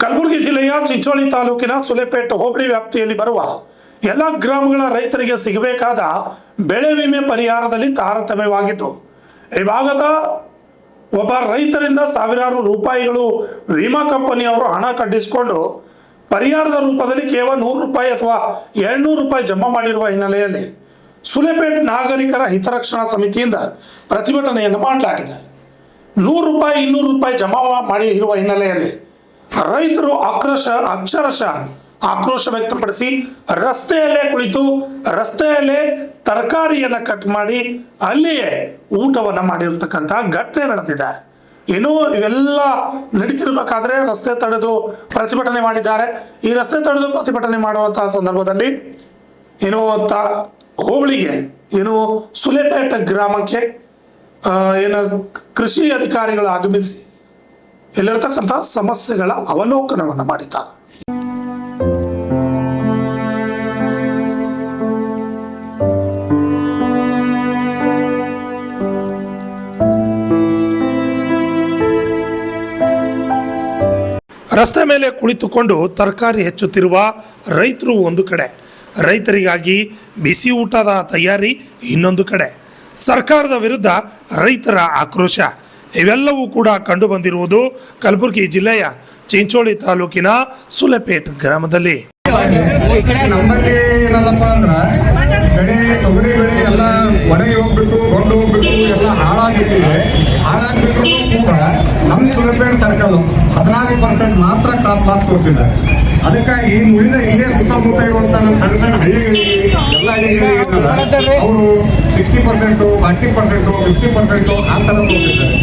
ಕಲಬುರಗಿ ಜಿಲ್ಲೆಯ ಚಿಂಚೋಳಿ ತಾಲೂಕಿನ ಸುಲೇಪೇಟೆ ಹೋಬಳಿ ವ್ಯಾಪ್ತಿಯಲ್ಲಿ ಬರುವ ಎಲ್ಲ ಗ್ರಾಮಗಳ ರೈತರಿಗೆ ಸಿಗಬೇಕಾದ ಬೆಳೆ ವಿಮೆ ಪರಿಹಾರದಲ್ಲಿ ತಾರತಮ್ಯವಾಗಿತ್ತು. ಈ ಭಾಗದ ಒಬ್ಬ ರೈತರಿಂದ ಸಾವಿರಾರು ರೂಪಾಯಿಗಳು ವಿಮಾ ಕಂಪನಿಯವರು ಹಣ ಕಟ್ಟಿಸಿಕೊಂಡು ಪರಿಹಾರದ ರೂಪದಲ್ಲಿ ಕೇವಲ 100 ರೂಪಾಯಿ ಅಥವಾ 200 ರೂಪಾಯಿ ಜಮಾ ಮಾಡಿರುವ ಹಿನ್ನೆಲೆಯಲ್ಲಿ ಸುಲೇಪೇಟೆ ನಾಗರಿಕರ ಹಿತರಕ್ಷಣಾ ಸಮಿತಿಯಿಂದ ಪ್ರತಿಭಟನೆಯನ್ನು ಮಾಡಲಾಗಿದೆ. 100 ರೂಪಾಯಿ 200 ರೂಪಾಯಿ ಜಮಾ ಮಾಡಿ ಇರುವ ಹಿನ್ನೆಲೆಯಲ್ಲಿ ರೈತರು ಅಕ್ಷರಶಃ ಆಕ್ರೋಶ ವ್ಯಕ್ತಪಡಿಸಿ ರಸ್ತೆಯಲ್ಲೇ ಕುಳಿತು ರಸ್ತೆಯಲ್ಲೇ ತರಕಾರಿಯನ್ನು ಕಟ್ ಮಾಡಿ ಅಲ್ಲಿಯೇ ಊಟವನ್ನು ಮಾಡಿರ್ತಕ್ಕಂಥ ಘಟನೆ ನಡೆದಿದೆ. ಇನ್ನು ಇವೆಲ್ಲ ನಡೀತಿರ್ಬೇಕಾದ್ರೆ ರಸ್ತೆ ತಡೆದು ಪ್ರತಿಭಟನೆ ಮಾಡಿದ್ದಾರೆ. ಈ ರಸ್ತೆ ತಡೆದು ಪ್ರತಿಭಟನೆ ಮಾಡುವಂತಹ ಸಂದರ್ಭದಲ್ಲಿ ಏನು ಹೋಬಳಿಗೆ ಏನು ಸುಲೇಪೇಟೆ ಗ್ರಾಮಕ್ಕೆ ಏನು ಕೃಷಿ ಅಧಿಕಾರಿಗಳು ಆಗಮಿಸಿ ಇಲ್ಲಿರ್ತಕ್ಕಂಥ ಸಮಸ್ಯೆಗಳ ಅವಲೋಕನವನ್ನು ಮಾಡಿದ್ದಾರೆ. ರಸ್ತೆ ಮೇಲೆ ಕುಳಿತುಕೊಂಡು ತರಕಾರಿ ಹೆಚ್ಚುತ್ತಿರುವ ರೈತರು ಒಂದು ಕಡೆ, ರೈತರಿಗಾಗಿ ಬಿಸಿ ಊಟದ ತಯಾರಿ ಇನ್ನೊಂದು ಕಡೆ, ಸರ್ಕಾರದ ವಿರುದ್ಧ ರೈತರ ಆಕ್ರೋಶ ಇವೆಲ್ಲವೂ ಕೂಡ ಕಂಡು ಬಂದಿರುವುದು ಕಲಬುರಗಿ ಜಿಲ್ಲೆಯ ಚಿಂಚೋಳಿ ತಾಲೂಕಿನ ಸುಲೇಪೇಟೆ ಗ್ರಾಮದಲ್ಲಿ. ನಮ್ಮಲ್ಲಿ ಏನದಪ್ಪ ಅಂದ್ರೆ ತೊಗರಿ ಬೆಳೆ ಎಲ್ಲ ಒಣಗಿ ಹೋಗ್ಬಿಟ್ಟು ಗೊಂಡು ಹೋಗ್ಬಿಟ್ಟು ಎಲ್ಲ ಹಾಳಾಗಿಟ್ಟಿದೆ. ಹಾಳಾಗ್ಬಿಟ್ರು ಕೂಡ ನಮ್ಮ ಸುಲೇಪೇಟೆ ಸರ್ಕಲ್ 14% ಮಾತ್ರ ಕ್ರಾಪ್ ಲಾಸ್ ತೋರಿಸಿದೆ. ಅದಕ್ಕಾಗಿ ಉಳಿದ ಇಲ್ಲೇ ಸುತ್ತಮುತ್ತ ಇರುವಂತ ನಮ್ಮ ಸಣ್ಣ ಸಣ್ಣ ಹಳ್ಳಿಗಳಿಗೆ ಎಲ್ಲ ಹಳ್ಳಿಗಳಿಗೆ ಅವರು 60%, 40%, 50% ಆ ಥರ ತೋರಿಸಿದ್ದಾರೆ.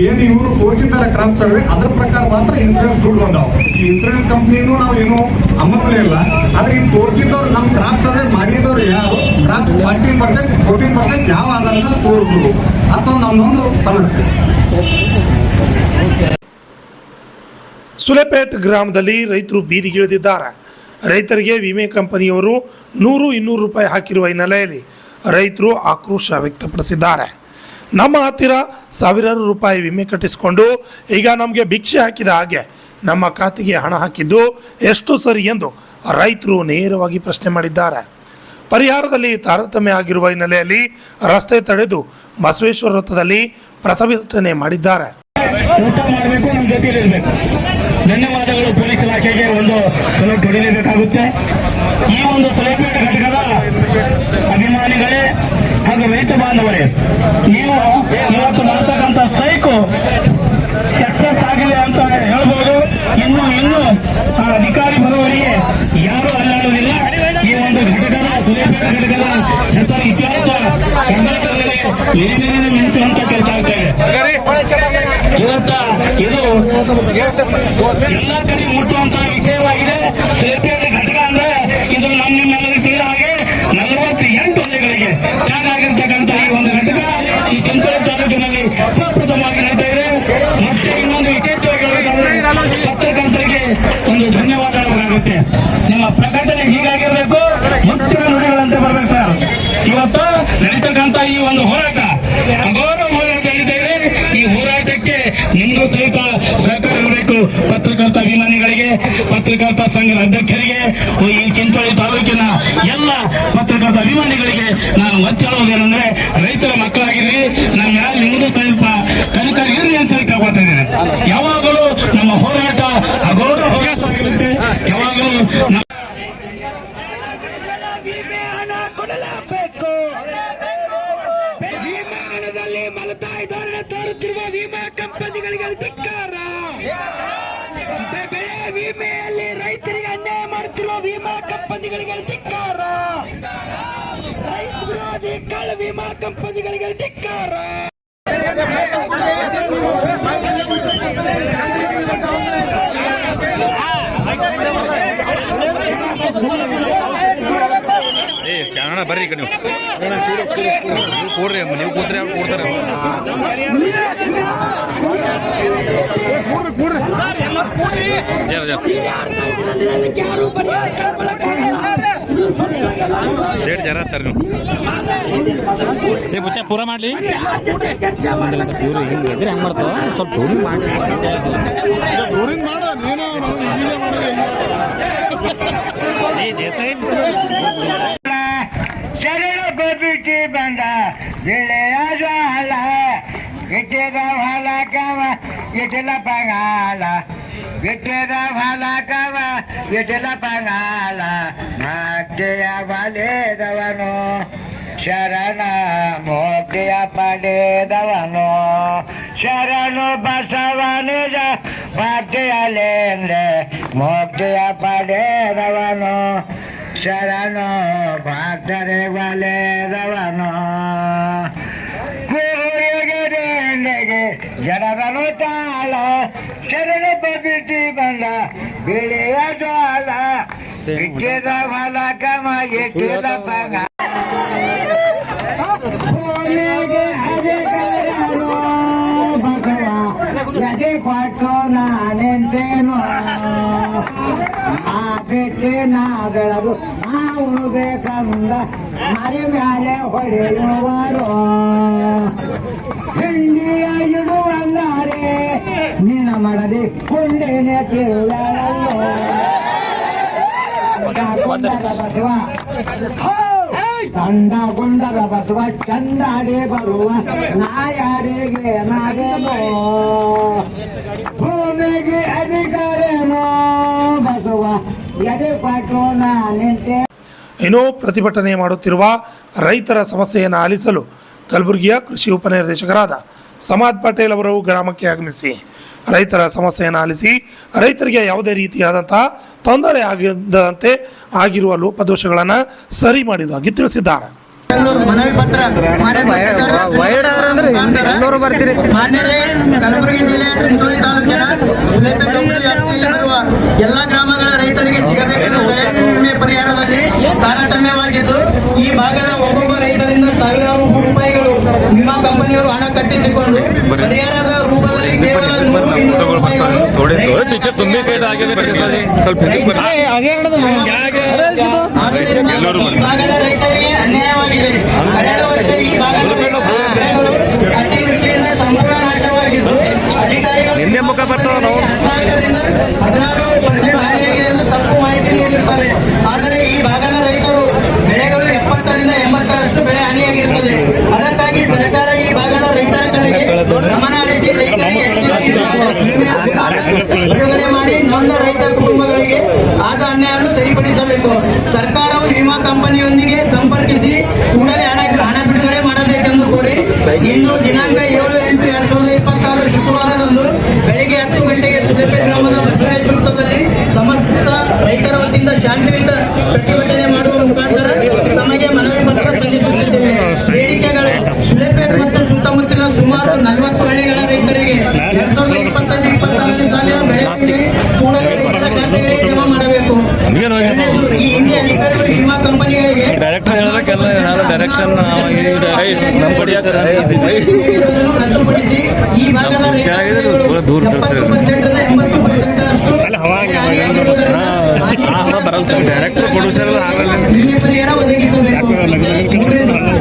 ಏನು ಇವರು ತೋರಿಸಿದ್ದಾರೆ ಕ್ರಾಪ್ ಸರ್ವೆ ಅದ್ರ ಪ್ರಕಾರ ಮಾತ್ರ ಇನ್ಸೂರೆನ್ಸ್ ದುಡ್ಡು ಬಂದಾವ. ಈ ಇನ್ಸೂರೆನ್ಸ್ ಕಂಪ್ನಿನೂ ನಾವು ಏನು ಅಮ್ಮಕ್ಕಳೇ ಇಲ್ಲ. ಆದ್ರೆ ಈಗ ತೋರಿಸಿದವ್ರು ನಮ್ಮ ಕ್ರಾಪ್ ಸರ್ವೆ ಮಾಡಿದವ್ರು ಯಾರು ಕ್ರಾಪ್ 40%, 14% ಯಾವ ಆಧಾರದ ತೋರಿದ್ರು ಅಥವಾ ನಮ್ಮದೊಂದು ಸಮಸ್ಯೆ. ಸುಲೇಪೇಟೆ ಗ್ರಾಮದಲ್ಲಿ ರೈತರು ಬೀದಿಗಿಳಿದಿದ್ದಾರೆ. ರೈತರಿಗೆ ವಿಮೆ ಕಂಪನಿಯವರು 100-200 ರೂಪಾಯಿ ಹಾಕಿರುವ ಹಿನ್ನೆಲೆಯಲ್ಲಿ ರೈತರು ಆಕ್ರೋಶ ವ್ಯಕ್ತಪಡಿಸಿದ್ದಾರೆ. ನಮ್ಮ ಹತ್ತಿರ ಸಾವಿರಾರು ರೂಪಾಯಿ ವಿಮೆ ಕಟ್ಟಿಸಿಕೊಂಡು ಈಗ ನಮಗೆ ಭಿಕ್ಷೆ ಹಾಕಿದ ಹಾಗೆ ನಮ್ಮ ಖಾತೆಗೆ ಹಣ ಹಾಕಿದ್ದು ಎಷ್ಟು ಸರಿ ಎಂದು ರೈತರು ನೇರವಾಗಿ ಪ್ರಶ್ನೆ ಮಾಡಿದ್ದಾರೆ. ಪರಿಹಾರದಲ್ಲಿ ತಾರತಮ್ಯ ಆಗಿರುವ ಹಿನ್ನೆಲೆಯಲ್ಲಿ ರಸ್ತೆ ತಡೆದು ಬಸವೇಶ್ವರ ವೃತ್ತದಲ್ಲಿ ಪ್ರತಿಭಟನೆ ಮಾಡಿದ್ದಾರೆ. ಧನ್ಯವಾದಗಳು ಪೊಲೀಸ್ ಇಲಾಖೆಗೆ. ಒಂದು ಸಲೂಟ್ ಹೊಡಿಲೇಬೇಕಾಗುತ್ತೆ. ಈ ಒಂದು ಸುಲೇಪೇಟೆ ಘಟಕದ ಅಭಿಮಾನಿಗಳೇ ಹಾಗೂ ರೈತ ಬಾಂಧವರೇ, ನೀವು ಇವತ್ತು ಮಾಡ್ತಕ್ಕಂಥ ಸ್ಟ್ರೈಕು ಸಕ್ಸಸ್ ಆಗಿದೆ ಅಂತ ಹೇಳ್ಬೋದು. ಇನ್ನು ಆ ಅಧಿಕಾರಿ ಬರುವವರಿಗೆ ಯಾರು ಅಲ್ಲಾಡುವುದಿಲ್ಲ. ಈ ಒಂದು ಘಟಕದ ಸುಲೇಪೇಟೆ ಘಟಕದ ಹೆಸರು ಇತಿಹಾಸ ಕರ್ನಾಟಕದಲ್ಲಿ ಮಿಂಚುವಂತ ಕೆಲಸ ಆಗ್ತದೆ. ಇವತ್ತ ಇದು ಎಲ್ಲ ಕಡೆ ಮುಟ್ಟುವಂತಹ ವಿಷಯವಾಗಿದೆ. ಸುಲೇಪೇಟೆ ಘಟಕ ಅಂದ್ರೆ ಇದು ನಿಮ್ಮೆಲ್ಲರಿಗೂ ತಿಳಿದ ಹಾಗೆ 48 ಹಳ್ಳಿಗಳಿಗೆ ತ್ಯಾಗ ಆಗಿರ್ತಕ್ಕಂಥ ಈ ಒಂದು ಘಟಕ ಈ ಚಿಂಚೋಳಿ ತಾಲೂಕಿನಲ್ಲಿ ಪ್ರಪ್ರಥಮವಾಗಿ ನಡೀತಾ ಇದೆ. ಮತ್ತೆ ಇನ್ನೊಂದು ವಿಶೇಷವಾಗಿ ಪತ್ರಕರ್ತರಿಗೆ ಒಂದು ಧನ್ಯವಾದಗಳಾಗುತ್ತೆ. ನಿಮ್ಮ ಪ್ರಕಟಣೆ ಹೀಗಾಗಿರ್ಬೇಕು, ಮುಚ್ಚಿನ ನುಡಿಗಳಂತೆ ಬರ್ಬೇಕು ಸರ್. ಇವತ್ತು ನಡೀತಕ್ಕಂಥ ಈ ಒಂದು ಹೋರಾಟ ಅಘೋರ ಹೋರಾಟ ನಡೀತಾ ಇದೆ. ಈ ಹೋರಾಟಕ್ಕೆ ನಿಮ್ದು ಸಹಿತ ಸಹಕಾರ ಇರಬೇಕು. ಪತ್ರಕರ್ತ ಅಭಿಮಾನಿಗಳಿಗೆ, ಪತ್ರಕರ್ತ ಸಂಘದ ಅಧ್ಯಕ್ಷರಿಗೆ, ಈ ಚಿಂಚೋಳಿ ತಾಲೂಕಿನ ಎಲ್ಲ ಪತ್ರಕರ್ತ ಅಭಿಮಾನಿಗಳಿಗೆ ನಾನು ಒತ್ತಿ ಹೇಳುವುದೇನೆಂದ್ರೆ, ರೈತರ ಮಕ್ಕಳಾಗಿರ್ರಿ, ನಮ್ಮ ಯಾರು ನಿಮ್ಮದು ಸ್ವಲ್ಪ ಕನಕರ ಇರ್ರಿ ಅಂತ ಹೇಳಿ ಕೇಳ್ಕೊತಾ ಇದ್ದೇನೆ. ಯಾವಾಗಲೂ ನಮ್ಮ ಹೋರಾಟ ಅಘೋರ ಹೋರಾಟ ಆಗಿರುತ್ತೆ. ಯಾವಾಗಲೂ ಕೊಡಲೇಬೇಕು. ವಿಮಾನದಲ್ಲಿ ಮಲತಾಯಿ ಧೋರಣೆ ತೋರುತ್ತಿರುವ ವಿಮಾ ಕಂಪನಿಗಳಿಗೆ ಧಿಕ್ಕಾರ. ಬೆಳೆ ವಿಮೆಯಲ್ಲಿ ರೈತರಿಗೆ ಅನ್ಯಾಯ ಮಾಡುತ್ತಿರುವ ವಿಮಾ ಕಂಪನಿಗಳಿಗೆ ಧಿಕ್ಕಾರ. ರೈತ ವಿರೋಧಿ ಕಳ್ಳ ವಿಮಾ ಕಂಪನಿಗಳಿಗೆ ಧಿಕ್ಕಾರ. ಶಾಣ ಅಣ್ಣ ಬರ್ರಿ ಈಗ ನೀವು ಕೊಡ್ರಿ ಅಮ್ಮ, ನೀವು ಕೂತ್ರೆ ಅವ್ರು ಕೊಡ್ತಾರೆ. ಶೇಡ್ ಜರ ಸರ್ ನೀವು ಬುಚ್ಚ ಪೂರ ಮಾಡ್ಲಿ ಇವರು ಹಿಂಗೆ ಎದುರು ಹೆಂಗೆ ಮಾಡ್ತಾವ ಸ್ವಲ್ಪ ದೂರಿಂದ ಮಾಡಿ ಶರಣ ಗೋಪಿಸಿ ಬಂದ ಬೆಳೆಯ ಜ್ವಾಲ ಇಟ್ಟಿದ ಹೊಲ ಕವ ಇಟ್ಟಿಲ ಪಗಾಲ ಇಟ್ಟಿದ ಹೊಲ ಕವ ಇಟ್ಟಿಲ ಪಗಾಲ ಮಾತೆಯ ಬಲೆದವನು ಶರಣ ಮೋಕ್ತಿಯ ಪಡೆದವನು ಶರಣು ಬಸವನಿಜ ಭಕ್ತಿಯಲೆಂದೆ ಮೋಕ್ತಿಯ ಪಡೆದವನು ಶರಣು ಭಕ್ತರೆ ಬಲೆದವನು ಕೂರಿಗೆ ಜನರನು ತಾಳ ಶರಣ ಬಬಿಸಿ ಬಂದ ಬಿಳಿಯ ಜ್ವಾಲ ಇಟ್ಟಿದ ಹೊಲ ಕಮ ಇಟ್ಟಿದ ಪಗ ಎದೆ ಕೊಟ್ಟು ನಾನೆಂತೇನು ಆ ಬೆಟ್ಟೆ ನಾಗಳದು ನಾವು ಬೇಕಂದ ಮನೆ ಮ್ಯಾಲೆ ಹೊಡೆಯುವರು ಹಿಂಡಿಯ ಇಡುವಂದರೆ ನಿನ್ನ ಮಾಡದೆ ಕೊಂಡೇನೆ ಬಸವ ತಂಡ ಗೊಂಡದ ಬಸವ ಚಂದಾಡಿ ಬರುವ ನಾಯಾಡಿಗೆ ನಾಗೇನೋ ಭೂಮಿಗೆ ಅಧಿಕಾರೇನೋ ಬಸವ ಎದೆ ಪಟ್ಟು ನಾನೆಂತೆ. ಏನೋ ಪ್ರತಿಭಟನೆ ಮಾಡುತ್ತಿರುವ ರೈತರ ಸಮಸ್ಯೆಯನ್ನು ಆಲಿಸಲು ಕಲಬುರಗಿಯ ಕೃಷಿ ಉಪನಿರ್ದೇಶಕರಾದ ಸಮಾದ್ ಪಟೇಲ್ ಅವರು ಗ್ರಾಮಕ್ಕೆ ಆಗಮಿಸಿ ರೈತರ ಸಮಸ್ಯೆಯನ್ನು ಆಲಿಸಿ ರೈತರಿಗೆ ಯಾವುದೇ ರೀತಿಯಾದಂತಹ ತೊಂದರೆ ಆಗದಂತೆ ಆಗಿರುವ ಲೋಪದೋಷಗಳನ್ನು ಸರಿ ಮಾಡಿದ್ದಾಗಿ ತಿಳಿಸಿದ್ದಾರೆ. ಮನವಿ ಪತ್ರ ಎಲ್ಲರೂ ಬರ್ತೀರಿ. ಮಾನ್ಯರೇ, ಕಲಬುರಗಿ ಜಿಲ್ಲೆಯ ಚಿಂಚೋಳಿ ತಾಲೂಕಿನ ಸುಲೇಪೇಟೆ ವ್ಯಾಪ್ತಿಯಲ್ಲಿ ಬರುವ ಎಲ್ಲ ಗ್ರಾಮಗಳ ರೈತರಿಗೆ ಸಿಗಬೇಕೆಂದು ಬೆಳೆ ವಿಮೆ ಪರಿಹಾರದಲ್ಲಿ ತಾರತಮ್ಯವಾಗಿದ್ದು ಈ ಭಾಗದ ಒಬ್ಬೊಬ್ಬ ರೈತರಿಂದ ಸಾವಿರಾರು ರೂಪಾಯಿಗಳು ವಿಮಾ ಕಂಪನಿಯವರು ಹಣ ಕಟ್ಟಿಸಿಕೊಂಡು ಪರಿಹಾರದ ರೂಪದಲ್ಲಿ ಕೇವಲ 100 ರೂಪಾಯಿಗಳು ಈ ಭಾಗದ ರೈತರಿಗೆ ಅನ್ಯಾಯವಾಗಿದೆ. ಕಳೆದ ವರ್ಷ ಈ ಭಾಗದ ಅತಿವೃಷ್ಟಿಯಿಂದ ಸಂಪೂರ್ಣ ನಾಶವಾಗಿದ್ದು ಅಧಿಕಾರಿಗಳು 14ರಿಂದ 16% ಹಾನಿಯಾಗಿದೆ ಎಂದು ತಪ್ಪು ಮಾಹಿತಿ ನೀಡಿರುತ್ತಾರೆ. ಆದರೆ ಈ ಭಾಗದ ರೈತರು ಬೆಳೆಗಳು 70ರಿಂದ 80ರಷ್ಟು ಬೆಳೆ ಹಾನಿಯಾಗಿರುತ್ತದೆ. ಅದಕ್ಕಾಗಿ ಸರ್ಕಾರ ಈ ಭಾಗದ ರೈತರ ಕಡೆಗೆ ಗಮನ ಹರಿಸಿ ರೈತರಿಗೆ ಬಿಡುಗಡೆ ಮಾಡಿ ನೊಂದ ರೈತ ಕುಟುಂಬಗಳಿಗೆ ಆದ ಅನ್ಯಾಯವನ್ನು ಸರಿಪಡಿಸಬೇಕು. ಸರ್ಕಾರವು ವಿಮಾ ಕಂಪನಿಯೊಂದಿಗೆ ಸಂಪರ್ಕಿಸಿ ಕೂಡಲೇ ಹಣ ಬಿಡುಗಡೆ ಮಾಡಬೇಕೆಂದು ಕೋರಿ ಇಂದು ದಿನಾಂಕ 7/8/2026 ಶುಕ್ರವಾರದಂದು ಬೆಳಿಗ್ಗೆ 10 ಗಂಟೆಗೆ ಸುಲೇಪೇಟೆ ಗ್ರಾಮದ ಬಸವೇಶ್ವರ ವೃತ್ತದಲ್ಲಿ ಸಮಸ್ತ ರೈತರ ವತಿಯಿಂದ ಶಾಂತಿಯುತ ಪ್ರತಿಭಟನೆ ಮಾಡುವ ಮುಖಾಂತರ ತಮಗೆ ಮನವಿ ಪತ್ರ ಸಲ್ಲಿಸುತ್ತಿದ್ದೇವೆ. ಬೇಡಿಕೆಗಳು ಸುಲೇಪೇಟೆ ಮತ್ತು ಸುತ್ತಮುತ್ತಲಿನ ಸುಮಾರು 40 ಹಳ್ಳಿಗಳ ರೈತರಿಗೆ 2025-26ನೇ ಸಾಲಿನ ಬೆಳೆ ವಿಮೆ ಕೂಡಲೇ ರೈತರ ಖಾತೆಗಳಿಗೆ ಜಮಾ ಮಾಡಬೇಕು. ಈ ಹಿಂದೆ ಅಧಿಕಾರಿಗಳು ವಿಮಾ ಕಂಪನಿಗಳಿಗೆ ರದ್ದುಪಡಿಸಿ ಈ ಭಾಗದ ರೈತರು 70%ರಿಂದ 80% ಅಷ್ಟು ವಿಮೆ ಪರಿಹಾರ ಒದಗಿಸಬೇಕು.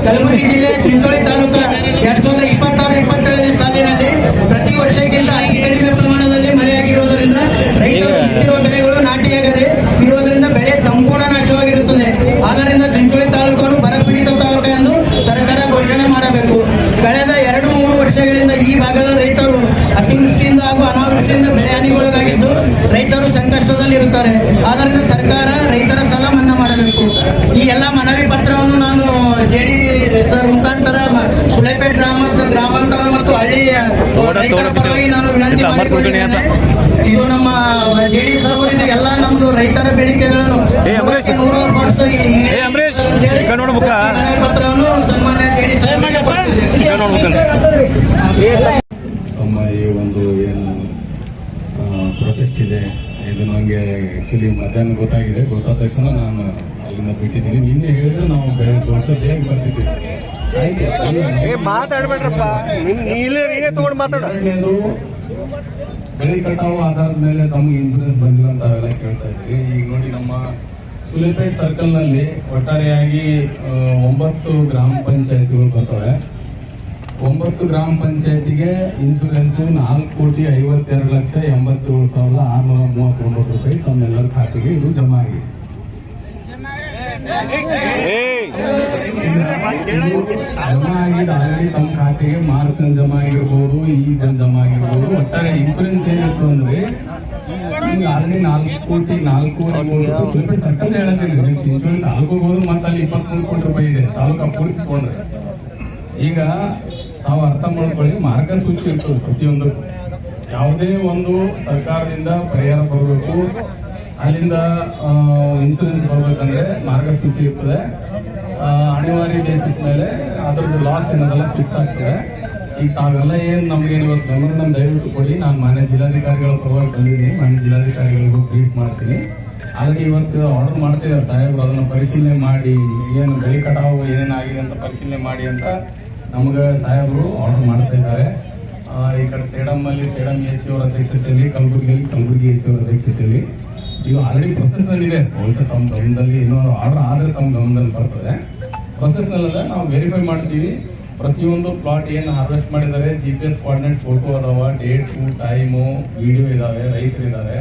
ಕಲಬುರಗಿ ಜಿಲ್ಲೆಯ ಚಿಂಚೋಳಿ ತಾಲೂಕಿನ 2026-27ನೇ ಸಾಲಿನಲ್ಲಿ ಪ್ರತಿ ವರ್ಷಕ್ಕಿಂತ ಅತಿ ಕಡಿಮೆ ಪ್ರಮಾಣದಲ್ಲಿ ಮಳೆಯಾಗಿರುವುದರಿಂದ ರೈತರು ಬಿತ್ತಿರುವ ಬೆಳೆಗಳು ನಾಟಿಯಾಗದೆ ಇರುವುದರಿಂದ ಬೆಳೆ ಸಂಪೂರ್ಣ ನಾಶವಾಗಿರುತ್ತದೆ. ಆದ್ದರಿಂದ ಚಿಂಚೋಳಿ ತಾಲೂಕನ್ನು ಬರಪೀಡಿತ ತಾಲೂಕು ಎಂದು ಸರ್ಕಾರ ಘೋಷಣೆ ಮಾಡಬೇಕು. ಕಳೆದ 2-3 ವರ್ಷಗಳಿಂದ ಈ ಭಾಗದ ರೈತರು ಅತಿವೃಷ್ಟಿಯಿಂದ ಹಾಗೂ ಅನಾವೃಷ್ಟಿಯಿಂದ ಬೆಳೆ ಹಾನಿಗೊಳಗಾಗಿದ್ದು ರೈತರು ಸಂಕಷ್ಟದಲ್ಲಿರುತ್ತಾರೆ. ಆದ್ದರಿಂದ ಸರ್ಕಾರ ರೈತರ ಸಾಲ ಮನ್ನಾ ಮಾಡಬೇಕು. ಈ ಎಲ್ಲ ಮನವಿ ಪತ್ರವನ್ನು ನಾನು ಜೆಡಿ ಸರ್ ಮುಖಾಂತರ ಸುಲೇಪೇಟೆ ಗ್ರಾಮಾಂತರ ಮತ್ತು ಹಳ್ಳಿಯ ರೈತರ ಪರವಾಗಿ ನಾನು ವಿನಂತಿ ಮಾಡಿಕೊಂಡಿದ್ದೇನೆ. ಇದು ನಮ್ಮ ಜೆಡಿ ಸರ್ ಅವರಿಂದ ಎಲ್ಲ ನಮ್ದು ರೈತರ ಬೇಡಿಕೆಗಳನ್ನು 100% ಪತ್ರವನ್ನು ಸನ್ಮಾನ್ಯ ಜೆಡಿ ಸರ್ ನಮ್ಮ ಈ ಒಂದು ಏನು ಪ್ರೊಟೆಸ್ಟ್ ಇದೆ ಇದು ನನಗೆ ಆ್ಯಕ್ಚುಲಿ ಮಧ್ಯಾಹ್ನ ಗೊತ್ತಾಗಿದೆ. ಗೊತ್ತಾದ ತಕ್ಷಣ ನಾನು ಅಲ್ಲಿ ತಾರೀಕಿನಿಂದ ಬಿಟ್ಟಿದ್ದೀವಿ. ನಿನ್ನೆ ಹೇಳಿದ್ರೆ ನಾವು ಬೆಳಗ್ಗೆ ವರ್ಷ ಬೇಗ ಬರ್ತಿದ್ದೀವಿ. ಮಾತಾಡ್ಬೇಡ್ರಪ್ಪ, ನೀನೇ ತಗೊಂಡು ಮಾತಾಡ. ಎರಡನೇದು, ಬೆಳೆ ಕಟಾವು ಆಧಾರದ ಮೇಲೆ ತಮ್ಗೆ ಇನ್ಸೂರೆನ್ಸ್ ಬಂದಿಲ್ಲ ಅಂತ ಅವೆಲ್ಲ ಕೇಳ್ತಾ ಇದ್ವಿ. ಈಗ ನೋಡಿ, ನಮ್ಮ ಸುಲೇಪೇಟ್ ಸರ್ಕಲ್ ನಲ್ಲಿ ಒಟ್ಟಾರೆಯಾಗಿ 9 ಗ್ರಾಮ ಪಂಚಾಯತಿಗಳು ಬರ್ತವೆ. 9 ಗ್ರಾಮ ಪಂಚಾಯತಿಗೆ ಇನ್ಸೂರೆನ್ಸ್ 4,52,87,639 ರೂಪಾಯಿ ತಮ್ಮೆಲ್ಲರ ಖಾತೆಗೆ ಇದು ಜಮಾ ಆಗಿದೆ. ಜಮಾ ಆಗಿದ್ದು ಆಲ್ರೆಡಿ ತಮ್ಮ ಖಾತೆಗೆ ಮಾರ್ಚ್ ಜಮಾ ಆಗಿರ್ಬೋದು, ಈಗ ಜಮಾ ಆಗಿರ್ಬೋದು. ಒಟ್ಟಾರೆ ಇನ್ಸೂರೆನ್ಸ್ ಏನಿತ್ತು ಅಂದ್ರೆ ಈಗ ಆಲ್ರೆಡಿ 4,04,00,000 ಸ್ವಲ್ಪ ಸರ್ಕಲ್ ಹೇಳತ್ತೀನಿ. ಇನ್ಸೂರೆನ್ಸ್ ತಾಲೂಕಿಗೆ ಹೋದ್ರು ಮತ್ತೆ ಅಲ್ಲಿ 23 ಕೋಟಿ ರೂಪಾಯಿ ಇದೆ ತಾಲೂಕು ಪೂರ್ತಿ ತಗೊಂಡ್ರೆ. ಈಗ ನಾವು ಅರ್ಥ ಮಾಡ್ಕೊಳ್ಳಿ, ಮಾರ್ಗಸೂಚಿ ಇರ್ತದೆ ಪ್ರತಿಯೊಂದಕ್ಕೂ. ಯಾವುದೇ ಒಂದು ಸರ್ಕಾರದಿಂದ ಪರಿಹಾರ ಬರಬೇಕು, ಅಲ್ಲಿಂದ ಇನ್ಸೂರೆನ್ಸ್ ಬರ್ಬೇಕಂದ್ರೆ ಮಾರ್ಗಸೂಚಿ ಇರ್ತದೆ. ಅನಿವಾರ್ಯ ಬೇಸಿಸ್ ಮೇಲೆ ಅದ್ರದ್ದು ಲಾಸ್ ಏನದೆಲ್ಲ ಫಿಕ್ಸ್ ಆಗ್ತದೆ. ಈಗ ತಾವೆಲ್ಲ ಏನು ನಮ್ಗೇನು ಇವತ್ತು ಮೆಮೊರಂಡಮ್ ದಯವಿಟ್ಟು ಕೊಡಿ. ನಾನು ಮಾನ್ಯ ಜಿಲ್ಲಾಧಿಕಾರಿಗಳ ಪರವಾಗಿ ಬಂದಿದ್ದೀನಿ, ಮಾನ್ಯ ಜಿಲ್ಲಾಧಿಕಾರಿಗಳಿಗೂ ಟ್ವೀಟ್ ಮಾಡ್ತೀನಿ. ಆಲ್ರೆಡಿ ಇವತ್ತು ಆರ್ಡರ್ ಮಾಡ್ತಿದ್ದಾರೆ ಸಾಹೇಬರು, ಅದನ್ನು ಪರಿಶೀಲನೆ ಮಾಡಿ ಏನು ಬೆಳೆ ಕಟಾವು ಏನೇನಾಗಿದೆ ಅಂತ ಪರಿಶೀಲನೆ ಮಾಡಿ ಅಂತ ನಮ್ಗೆ ಸಾಹೇಬರು ಆರ್ಡರ್ ಮಾಡ್ತಾ ಇದ್ದಾರೆ. ಈ ಕಡೆ ಸೇಡಮ್ಮಲ್ಲಿ ಸೇಡಂ ಎ ಸಿ ಅವರ ಅಧ್ಯಕ್ಷತೆಯಲ್ಲಿ, ಕಲಬುರಗಿಯಲ್ಲಿ ಕಲಬುರಗಿ ಎ ಸಿ ಅವರ ಅಧ್ಯಕ್ಷತೆಯಲ್ಲಿ ಇದು ಆಲ್ರೆಡಿ ಪ್ರೊಸೆಸ್ನಲ್ಲಿದೆ. ಬಹುಶಃ ತಮ್ಮ ಗಮನದಲ್ಲಿ ಇನ್ನೂ ಆರ್ಡರ್ ಆದರೆ ತಮ್ಮ ಗಮನದಲ್ಲಿ ಬರ್ತದೆ. ಪ್ರೊಸೆಸ್ನಲ್ಲ ನಾವು ವೆರಿಫೈ ಮಾಡ್ತೀವಿ. ಪ್ರತಿಯೊಂದು ಪ್ಲಾಟ್ ಏನು ಹಾರ್ವೆಸ್ಟ್ ಮಾಡಿದ್ದಾರೆ, GPS ಕೋಆರ್ಡಿನೇಟ್ ಫೋಟೋ ಅದಾವ, ಡೇಟು, ಟೈಮು, ವಿಡಿಯೋ ಇದಾವೆ, ರೈತರಿದ್ದಾರೆ.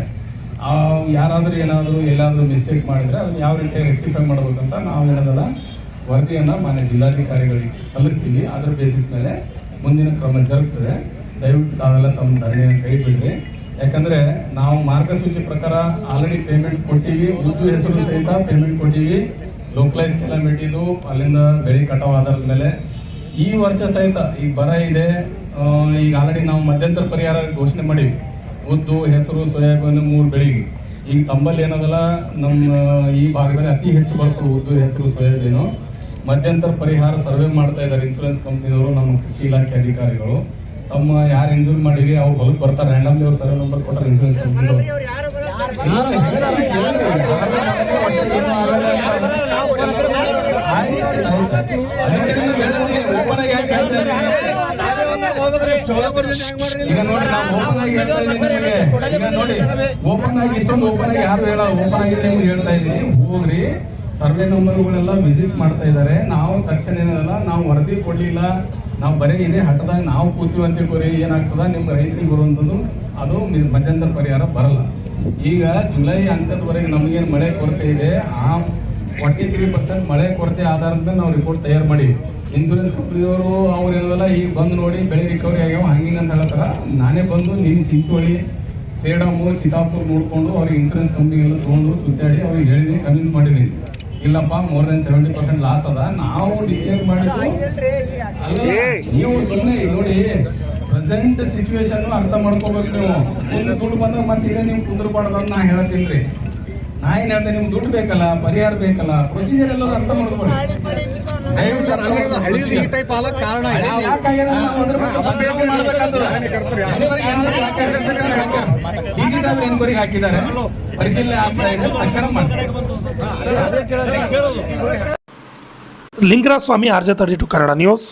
ಯಾರಾದರೂ ಏನಾದರೂ ಎಲ್ಲಾದರೂ ಮಿಸ್ಟೇಕ್ ಮಾಡಿದರೆ ಅದನ್ನು ಯಾವ ರೀತಿ ರೆಕ್ಟಿಫೈ ಮಾಡಬೇಕಂತ ನಾವು ಏನದಲ್ಲ ವರದಿಯನ್ನು ಮಾನ್ಯ ಜಿಲ್ಲಾಧಿಕಾರಿಗಳಿಗೆ ಸಲ್ಲಿಸ್ತೀವಿ. ಅದರ ಬೇಸಿಸ್ ಮೇಲೆ ಮುಂದಿನ ಕ್ರಮ ಜರುಗಿಸ್ತದೆ. ದಯವಿಟ್ಟು ತಾವೆಲ್ಲ ತಮ್ಮ ಧರಣಿಯನ್ನು ಕೈ ಬಿಡ್ರಿ. ಯಾಕಂದ್ರೆ ನಾವು ಮಾರ್ಗಸೂಚಿ ಪ್ರಕಾರ ಆಲ್ರೆಡಿ ಪೇಮೆಂಟ್ ಕೊಟ್ಟಿವಿ, ಉದ್ದು ಹೆಸರು ಸಹಿತ ಪೇಮೆಂಟ್ ಕೊಟ್ಟಿವಿ. ಲೋಕಲೈಸ್ ಕಿಲೋಮೀಟರ್ದು ಅಲ್ಲಿಂದ ಬೆಳೆ ಕಟಾವು ಆಧಾರದ ಮೇಲೆ ಈ ವರ್ಷ ಸಹಿತ ಈಗ ಬರ ಇದೆ. ಈಗ ಆಲ್ರೆಡಿ ನಾವು ಮಧ್ಯಂತರ ಪರಿಹಾರ ಘೋಷಣೆ ಮಾಡೀವಿ. ಉದ್ದು, ಹೆಸರು, ಸೋಯಾಬೀನ್ 3 ಬೆಳೆಗೆ. ಈಗ ತಮ್ಮಲ್ಲಿ ಏನದಲ್ಲ ನಮ್ಮ ಈ ಭಾಗದಲ್ಲಿ ಅತಿ ಹೆಚ್ಚು ಬರ್ತದೆ ಉದ್ದು, ಹೆಸರು, ಸೋಯಾಬೀನು. ಮಧ್ಯಂತರ ಪರಿಹಾರ ಸರ್ವೆ ಮಾಡ್ತಾ ಇದ್ದಾರೆ ಇನ್ಸೂರೆನ್ಸ್ ಕಂಪ್ನಿಯವರು, ನಮ್ಮ ಕೃಷಿ ಇಲಾಖೆ ಅಧಿಕಾರಿಗಳು. ತಮ್ಮ ಯಾರು ಇನ್ಸೂರೆನ್ಸ್ ಮಾಡಿರಿ ಅವ್ರು ಹೊಲಕ್ಕೆ ಬರ್ತಾರೆ, ರ್ಯಾಂಡಮ್ಲಿ ಅವ್ರು ಸರ್ವೆ ನಂಬರ್ ಕೊಟ್ಟಾರೆ ಇನ್ಸೂರೆನ್ಸ್ ಕಂಪ್ನಿಯವರು. ಈಗ ನೋಡಿ, ನಾವು ಓಪನ್ ಆಗಿ ಹೇಳ್ತಾ ಇದ್ದೀನಿ ನಿಮಗೆ. ಈಗ ನೋಡಿ, ಓಪನ್ ಆಗಿ ಇಷ್ಟೊಂದು ಓಪನ್ ಆಗಿ ಯಾರು ಹೇಳಲ್ಲ, ಓಪನ್ ಆಗಿ ನಿಮ್ಗೆ ಹೇಳ್ತಾ ಇದ್ದೀನಿ. ಹೋಗ್ರಿ, ಸರ್ವೆ ನಂಬರ್ಗಳೆಲ್ಲ ವಿಸಿಟ್ ಮಾಡ್ತಾ ಇದ್ದಾರೆ. ನಾವು ತಕ್ಷಣ ಏನಲ್ಲ, ನಾವು ವರದಿ ಕೊಡ್ಲಿಲ್ಲ, ನಾವು ಬರೀ ಇದೆ ಹಠದಾಗ ನಾವು ಕೂತೀವಂತೆ ಕೊರಿ ಏನಾಗ್ತದ ನಿಮ್ಮ ರೈತರಿಗೆ ಬರುವಂಥದ್ದು ಅದು ಮಧ್ಯಂತರ ಪರಿಹಾರ ಬರಲ್ಲ. ಈಗ ಜುಲೈ ಅಂತ್ಯದವರೆಗೆ ನಮಗೇನು ಮಳೆ ಕೊರತೆ ಇದೆ, ಆ 43% ಮಳೆ ಕೊರತೆ ಆಧಾರದ ಮೇಲೆ ನಾವು ರಿಪೋರ್ಟ್ ತಯಾರು ಮಾಡಿ ಇನ್ಸೂರೆನ್ಸ್ ಕಂಪ್ನಿಯವರು ಅವ್ರು ಏನದಲ್ಲ ಈಗ ಬಂದು ನೋಡಿ ಬೆಳೆ ರಿಕವರಿ ಆಗ್ಯಾವ ಹಂಗಿಂಗ್ ಅಂತ ಹೇಳ್ತಾರ. ನಾನೇ ಬಂದು ನೀನು ಚಿಂಚೋಳಿ, ಸೇಡಮ್ಮು, ಚಿತಾಪುರ್ ನೋಡ್ಕೊಂಡು ಅವ್ರಿಗೆ ಇನ್ಸೂರೆನ್ಸ್ ಕಂಪ್ನಿಗೆಲ್ಲ ತೊಗೊಂಡು ಸುತ್ತಾಡಿ ಅವ್ರಿಗೆ ಹೇಳಿದೀನಿ, ಕನ್ವಿನ್ಸ್ ಮಾಡಿದೀನಿ. ಇಲ್ಲಪ್ಪ ಮೋರ್ ದೆನ್ 70% ಲಾಸ್ ಅದ, ನಾವು ಡಿಕ್ಲೇರ್ ಮಾಡಿದ್ದು ಅಲ್ಲ. ನೀವು ಸುಮ್ಮನೆ ನೋಡಿ, ಪ್ರೆಸೆಂಟ್ ಸಿಚುವೇಶನ್ ಅರ್ಥ ಮಾಡ್ಕೋಬೇಕು ನೀವು. ದುಡ್ಡು ಬಂದಾಗ ಮತ್ತೆ ಇದೇ ನೀವು ಕುಂದ್ರಬಾರ್ದು ನಾ ಹೇಳತ್ತೀನಿ. ನಾ ಏನ್ ಹೇಳ್ತೇನೆ, ನಿಮ್ಗೆ ದುಡ್ಡು ಬೇಕಲ್ಲ, ಪರಿಹಾರ ಬೇಕಲ್ಲ, ಪ್ರೊಸೀಜರ್ ಎಲ್ಲ ಅರ್ಥ ಮಾಡ್ಕೊಳ್ಳಿ. ಡಿಸಿ ಸಾಹೇಬ್ರು ಎನ್ಕ್ವೈರಿಗೆ ಹಾಕಿದ್ದಾರೆ, ಪರಿಶೀಲನೆ ಆಗ್ತಾ ಇದೆ, ತಕ್ಷಣ ಮಾಡ್ತಾರೆ. ಲಿಂಗರಾಜ ಸ್ವಾಮಿ, RJ32 ಕನ್ನಡ ನ್ಯೂಸ್.